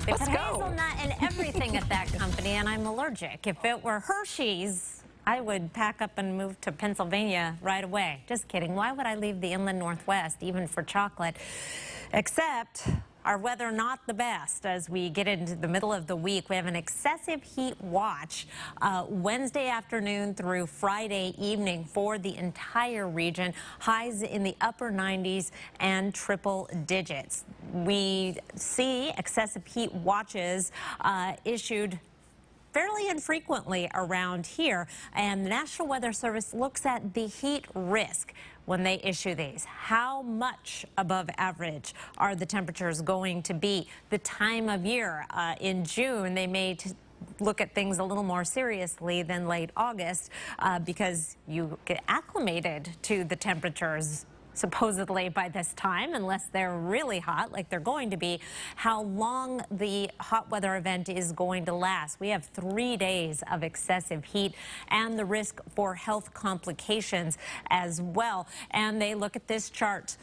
They Let's put go. hazelnut in everything at that company, and I'm allergic. If it were Hershey's, I would pack up and move to Pennsylvania right away. Just kidding. Why would I leave the inland Northwest, even for chocolate? Except our weather not the best as we get into the middle of the week. We have an excessive heat watch Wednesday afternoon through Friday evening for the entire region. Highs in the upper 90s and triple digits. We see excessive heat watches issued fairly infrequently around here, and the National Weather Service looks at the heat risk when they issue these. How much above average are the temperatures going to be? The time of year in June, they may look at things a little more seriously than late August because you get acclimated to the temperatures supposedly by this time, unless they're really hot like they're going to be. How long the hot weather event is going to last. We have 3 days of excessive heat and the risk for health complications as well. And they look at this chart.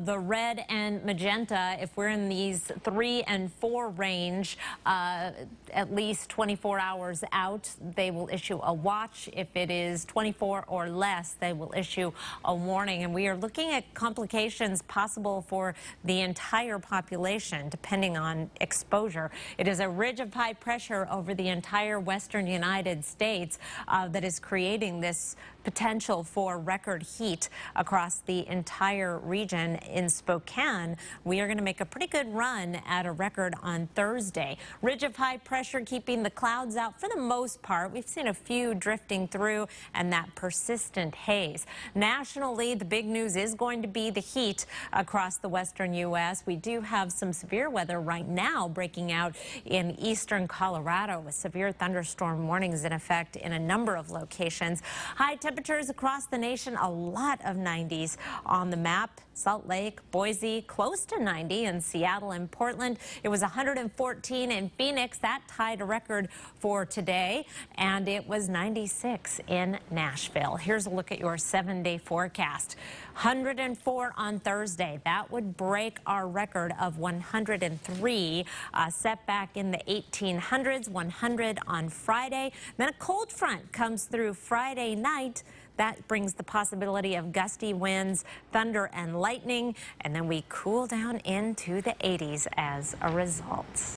The red and magenta, if we're in these 3 and 4 range, at least 24 hours out, they will issue a watch. If it is 24 or less, they will issue a warning. And we are looking at complications possible for the entire population, depending on exposure. It is a ridge of high pressure over the entire western United States that is creating this potential for record heat across the entire region. In Spokane, we are going to make a pretty good run at a record on Thursday. Ridge of high pressure keeping the clouds out for the most part. We've seen a few drifting through and that persistent haze. Nationally, the big news is going to be the heat across the western U.S. We do have some severe weather right now breaking out in eastern Colorado with severe thunderstorm warnings in effect in a number of locations. High temperatures across the nation, a lot of 90s on the map. Salt Lake, Boise, close to 90 in Seattle and Portland. It was 114 in Phoenix. That tied a record for today. And it was 96 in Nashville. Here's a look at your 7-day forecast. 104 on Thursday. That would break our record of 103 set back in the 1800s. 100 on Friday. Then a cold front comes through Friday night. That brings the possibility of gusty winds, thunder and lightning, and then we cool down into the 80s as a result.